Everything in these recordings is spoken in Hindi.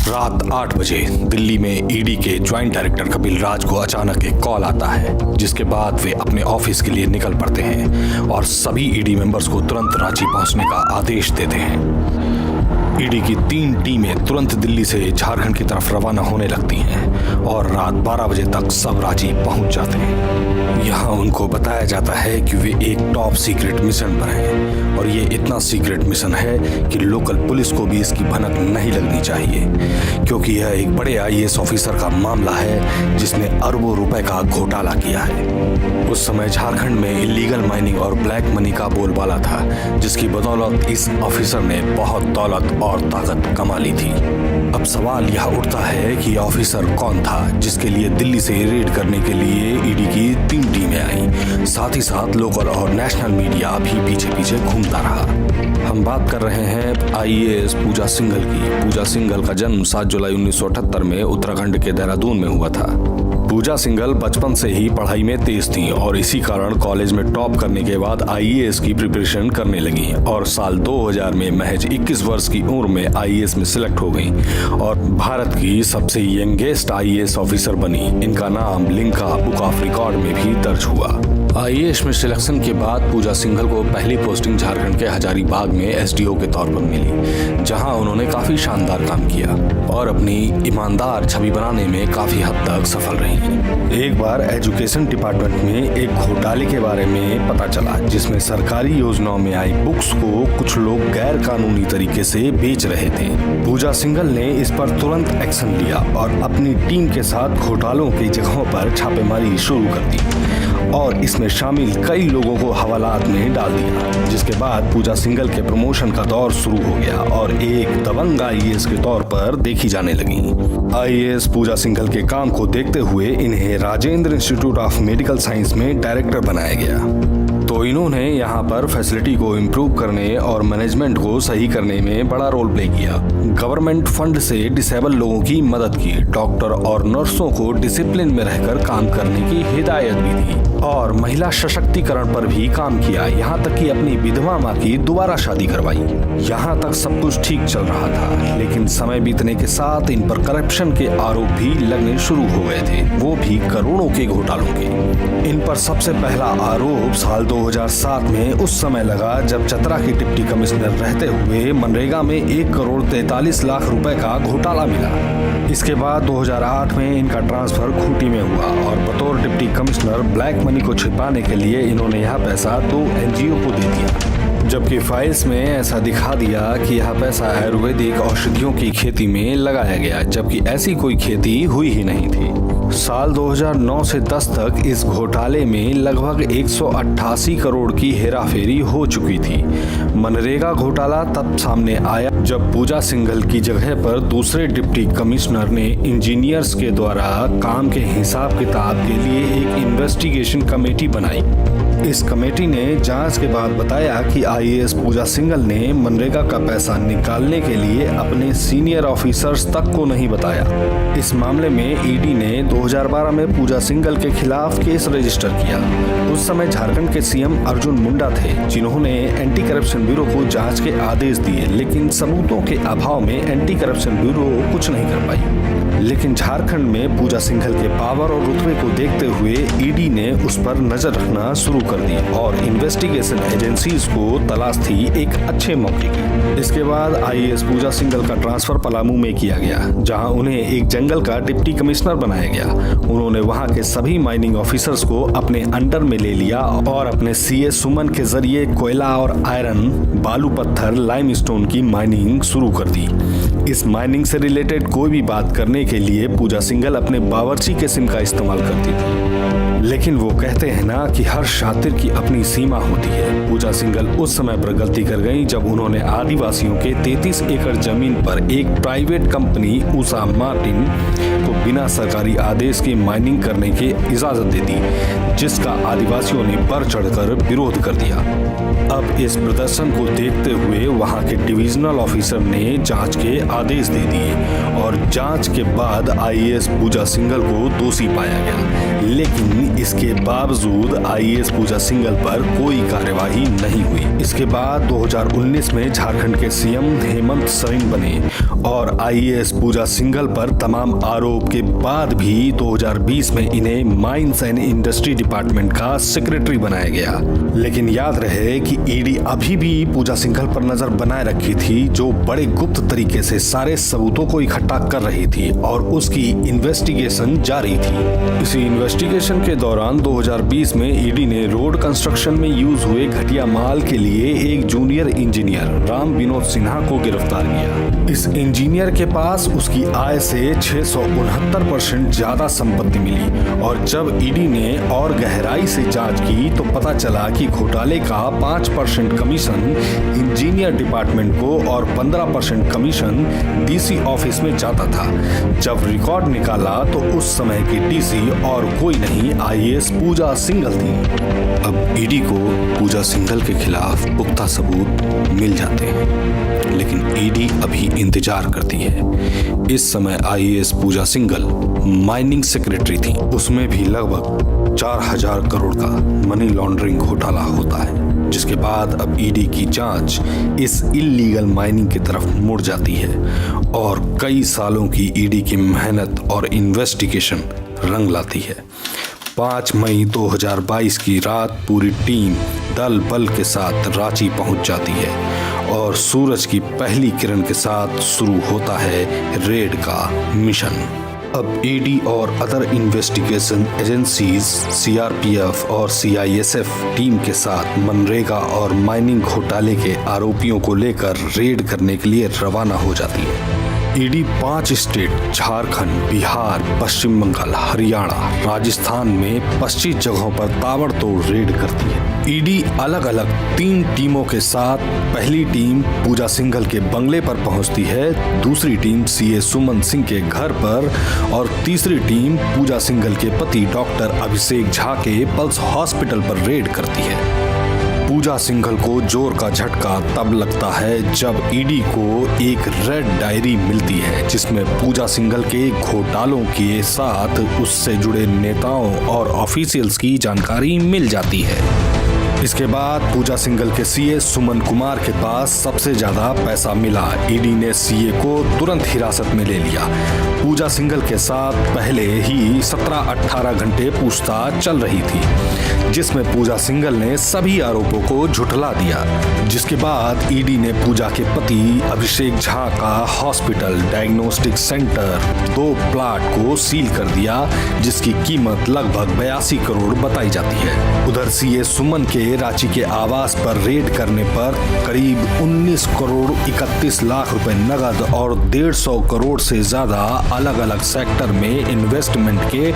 रात 8 बजे दिल्ली में ईडी के ज्वाइंट डायरेक्टर कपिल राज को अचानक एक कॉल आता है, जिसके बाद वे अपने ऑफिस के लिए निकल पड़ते हैं और सभी ईडी मेंबर्स को तुरंत रांची पहुंचने का आदेश देते हैं। ईडी की 3 टीमें तुरंत दिल्ली से झारखंड की तरफ रवाना होने लगती हैं और रात 12 बजे तक सब रांची पहुंच जाते हैं। यहाँ उनको बताया जाता है कि वे एक टॉप सीक्रेट मिशन पर हैं और ये इतना सीक्रेट मिशन है कि लोकल पुलिस को भी इसकी भनक नहीं लगनी चाहिए, क्योंकि यह एक बड़े आईएएस ऑफिसर का मामला है जिसने अरबों रुपए का घोटाला किया है। उस समय झारखंड में इलीगल माइनिंग और ब्लैक मनी का बोलबाला था, जिसकी बदौलत इस ऑफिसर ने बहुत दौलत और ताकत कमा ली थी। अब सवाल यह उठता है कि ऑफिसर कौन था जिसके लिए दिल्ली से रेड करने के लिए ईडी की 3 टीमें आई। साथ ही साथ लोकल और नेशनल मीडिया भी पीछे पीछे घूमता रहा। हम बात कर रहे हैं आईएएस पूजा सिंघल की। पूजा सिंघल का जन्म 7 जुलाई 1978 में उत्तराखंड के देहरादून में हुआ था। पूजा सिंघल बचपन से ही पढ़ाई में तेज थी और इसी कारण कॉलेज में टॉप करने के बाद आईएएस की प्रिपरेशन करने लगी और साल 2000 में महज 21 वर्ष की उम्र में आईएएस में सिलेक्ट हो गई और भारत की सबसे यंगेस्ट आईएएस ऑफिसर बनी। इनका नाम लिम्का बुक ऑफ रिकॉर्ड में भी दर्ज हुआ। आईएएस में सिलेक्शन के बाद पूजा सिंघल को पहली पोस्टिंग झारखंड के हजारीबाग में एसडीओ के तौर पर मिली, जहां उन्होंने काफी शानदार काम किया और अपनी ईमानदार छवि बनाने में काफी हद तक सफल रही। एक बार एजुकेशन डिपार्टमेंट में एक घोटाले के बारे में पता चला, जिसमें सरकारी योजनाओं में आई बुक्स को कुछ लोग गैर कानूनी तरीके से बेच रहे थे। पूजा सिंघल ने इस पर तुरंत एक्शन लिया और अपनी टीम के साथ घोटालों की जगहों पर छापेमारी शुरू कर दी और इसमें शामिल कई लोगों को हवालात में डाल दिया, जिसके बाद पूजा सिंघल के प्रमोशन का दौर शुरू हो गया और एक दबंग आईएएस के तौर पर देखी जाने लगी। आईएएस पूजा सिंघल के काम को देखते हुए इन्हें Rajendra institute of medical science में डायरेक्टर बनाया गया। तो इन्होंने यहाँ पर फैसिलिटी को इम्प्रूव करने और मैनेजमेंट को सही करने में बड़ा रोल प्ले किया। गवर्नमेंट फंड से डिसेबल लोगों की मदद की, डॉक्टर और नर्सों को डिसिप्लिन में रहकर काम करने की हिदायत भी दी और महिला सशक्तिकरण पर भी काम किया। यहाँ तक कि अपनी विधवा माँ की दोबारा शादी करवाई। यहाँ तक सब कुछ ठीक चल रहा था, लेकिन समय बीतने के साथ इन पर करप्शन के आरोप भी लगने शुरू हो गए थे, वो भी करोड़ों के घोटालों के। इन पर सबसे पहला आरोप साल 2007 में उस समय लगा जब चतरा के डिप्टी कमिश्नर रहते हुए मनरेगा में 1 करोड़ 43 लाख रुपए का घोटाला मिला। इसके बाद 2008 में इनका ट्रांसफर खूंटी में हुआ और बतौर डिप्टी कमिश्नर ब्लैक मनी को छिपाने के लिए इन्होंने यह पैसा 2 एनजीओ को दे दिया, जबकि फाइल्स में ऐसा दिखा दिया कि यह पैसा आयुर्वेदिक औषधियों की खेती में लगाया गया, जबकि ऐसी कोई खेती हुई ही नहीं थी। साल 2009 से 10 तक इस घोटाले में लगभग 188 करोड़ की हेराफेरी हो चुकी थी। मनरेगा घोटाला तब सामने आया जब पूजा सिंघल की जगह पर दूसरे डिप्टी कमिश्नर ने इंजीनियर्स के द्वारा काम के हिसाब किताब के लिए एक इन्वेस्टिगेशन कमेटी बनाई। इस कमेटी ने जांच के बाद बताया कि आईएएस पूजा सिंघल ने मनरेगा का पैसा निकालने के लिए अपने सीनियर ऑफिसर्स तक को नहीं बताया। इस मामले में ईडी ने 2012 में पूजा सिंघल के खिलाफ केस रजिस्टर किया। उस समय झारखंड के सीएम अर्जुन मुंडा थे, जिन्होंने एंटी करप्शन ब्यूरो को जांच के आदेश दिए, लेकिन सबूतों के अभाव में एंटी करप्शन ब्यूरो कुछ नहीं कर पाई। लेकिन झारखंड में पूजा सिंघल के पावर और रुतबे को देखते हुए ईडी ने उस पर नजर रखना शुरू कर दी और इन्वेस्टिगेशन एजेंसीज को तलाश थी एक अच्छे मौके की। इसके बाद आईएएस पूजा सिंघल का ट्रांसफर पलामू में किया गया, जहां उन्हें एक जंगल का डिप्टी कमिश्नर बनाया गया। उन्होंने वहां के सभी माइनिंग ऑफिसर्स को अपने अंडर में ले लिया और अपने सीए सुमन के जरिए कोयला और आयरन, बालू पत्थर, लाइमस्टोन की माइनिंग शुरू कर दी। इस माइनिंग से रिलेटेड कोई भी बात करने के लिए पूजा सिंघल अपने बावर्ची के सिम का इस्तेमाल करती थी, लेकिन वो कहते हैं ना कि हर शातिर की अपनी सीमा होती है। पूजा सिंघल उस समय पर गलती कर गई जब उन्होंने आदिवासियों के 33 एकड़ जमीन पर एक प्राइवेट कंपनी उषा मार्टिन को बिना सरकारी आदेश के माइनिंग करने की इजाजत दे दी, जिसका आदिवासियों ने बढ़ चढ़कर विरोध कर दिया। अब इस प्रदर्शन को देखते हुए वहां के डिविजनल ऑफिसर ने जांच के आदेश दे दिए और जांच के बाद आईएएस पूजा सिंघल को दोषी पाया गया, लेकिन इसके बावजूद आईएएस पूजा सिंघल पर कोई कार्यवाही नहीं हुई। इसके बाद 2019 में झारखंड के सीएम हेमंत सोरेन बने और आईएएस पूजा सिंघल पर तमाम आरोप के बाद भी 2020 में इन्हें माइंस एंड इंडस्ट्री डिपार्टमेंट का सेक्रेटरी बनाया गया। लेकिन याद रहे कि ईडी अभी भी पूजा सिंघल पर नजर बनाए रखी थी, जो बड़े गुप्त तरीके से सारे सबूतों को इकट्ठा कर रही थी और उसकी इन्वेस्टिगेशन जारी थी। इसी इन्वेस्टिगेशन के दौरान 2020 में ईडी ने रोड कंस्ट्रक्शन में यूज हुए घटिया माल के लिए एक जूनियर इंजीनियर राम विनोद सिन्हा को गिरफ्तार किया। इस इंजीनियर के पास उसकी आय से 669% ज्यादा संपत्ति मिली और जब ईडी ने और गहराई से जांच की तो पता चला कि घोटाले का 5% कमीशन इंजीनियर डिपार्टमेंट को और 15% कमीशन डीसी ऑफिस में जाता था। जब रिकॉर्ड निकाला तो उस समय की डीसी और कोई नहीं, आईएएस पूजा सिंघल थी। अब ईडी को पूजा सिंघल के खिलाफ पुख्ता सबूत मिल जाते हैं, लेकिन ईडी अभी इंतजार करती है। इस समय आईएएस पूजा सिंघल माइनिंग सेक्रेटरी थी, उसमें भी लगभग 4000 करोड़ का मनी लॉन्ड्रिंग घोटाला होता है, जिसके बाद अब ईडी की जांच इस इल्लीगल माइनिंग की तरफ मुड़ जाती है और कई सालों की ईडी की मेहनत और इन्वेस्टिगेशन रंग लाती है। 5 मई 2022 की रात पूरी टीम दल बल के साथ रांची पहुंच जाती है और सूरज की पहली किरण के साथ शुरू होता है रेड का मिशन। अब ईडी और अदर इन्वेस्टिगेशन एजेंसीज सीआरपीएफ और सीआईएसएफ टीम के साथ मनरेगा और माइनिंग घोटाले के आरोपियों को लेकर रेड करने के लिए रवाना हो जाती है। ईडी 5 स्टेट झारखंड, बिहार, पश्चिम बंगाल, हरियाणा, राजस्थान में 25 जगहों पर ताबड़तोड़ रेड करती है। ईडी अलग अलग 3 टीमों के साथ पहली टीम पूजा सिंघल के बंगले पर पहुंचती है, दूसरी टीम सीए सुमन सिंह के घर पर और तीसरी टीम पूजा सिंघल के पति डॉक्टर अभिषेक झा के पल्स हॉस्पिटल पर रेड करती है। पूजा सिंघल को जोर का झटका तब लगता है जब ईडी को एक रेड डायरी मिलती है, जिसमें पूजा सिंघल के घोटालों के साथ उससे जुड़े नेताओं और ऑफिशियल्स की जानकारी मिल जाती है। इसके बाद पूजा सिंघल के सीए सुमन कुमार के पास सबसे ज्यादा पैसा मिला। ईडी ने सीए को तुरंत हिरासत में ले लिया। पूजा सिंघल के साथ पहले ही 17-18 घंटे पूछताछ चल रही थी, जिसमें पूजा सिंघल ने सभी आरोपों को झुठला दिया। जिसके बाद ईडी ने पूजा के पति अभिषेक झा का हॉस्पिटल, डायग्नोस्टिक सेंटर, 2 प्लाट को सील कर दिया, जिसकी कीमत लगभग 82 करोड़ बताई जाती है। उधर सीए सुमन के रांची के आवास पर रेड करने पर करीब 19 करोड़ 31 लाख रुपए नगद और 150 करोड़ से ज्यादा अलग अलग सेक्टर में इन्वेस्टमेंट के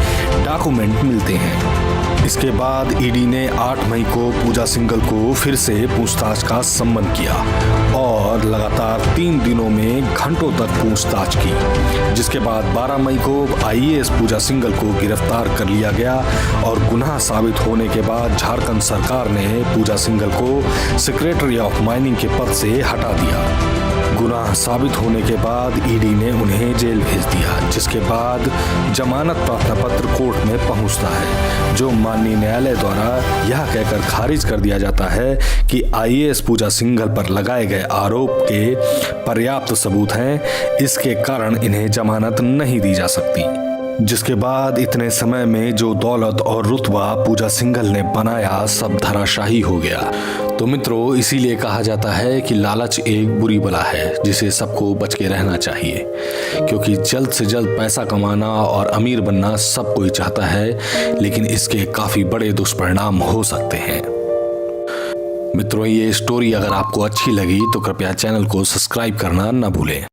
डॉक्यूमेंट मिलते हैं। इसके बाद ईडी ने 8 मई को पूजा सिंघल को फिर से पूछताछ का सम्मन किया और लगातार 3 दिनों में घंटों तक पूछताछ की, जिसके बाद 12 मई को आईएएस पूजा सिंघल को गिरफ्तार कर लिया गया और गुनाह साबित होने के बाद झारखंड सरकार ने पूजा सिंघल को सेक्रेटरी ऑफ माइनिंग के पद से हटा दिया। गुनाह साबित होने के बाद ईडी ने उन्हें जेल भेज दिया, जिसके बाद जमानत प्रार्थना पत्र कोर्ट में पहुंचता है, जो माननीय न्यायालय द्वारा यह कहकर खारिज कर दिया जाता है कि आईएएस पूजा सिंघल पर लगाए गए आरोप के पर्याप्त सबूत हैं, इसके कारण इन्हें जमानत नहीं दी जा सकती। जिसके बाद इतने समय में जो दौलत और रुतबा पूजा सिंघल ने बनाया सब धराशाही हो गया। तो मित्रों, इसीलिए कहा जाता है कि लालच एक बुरी बला है जिसे सबको बच के रहना चाहिए, क्योंकि जल्द से जल्द पैसा कमाना और अमीर बनना सब कोई चाहता है, लेकिन इसके काफी बड़े दुष्परिणाम हो सकते हैं। मित्रों, ये स्टोरी अगर आपको अच्छी लगी तो कृपया चैनल को सब्सक्राइब करना न भूलें।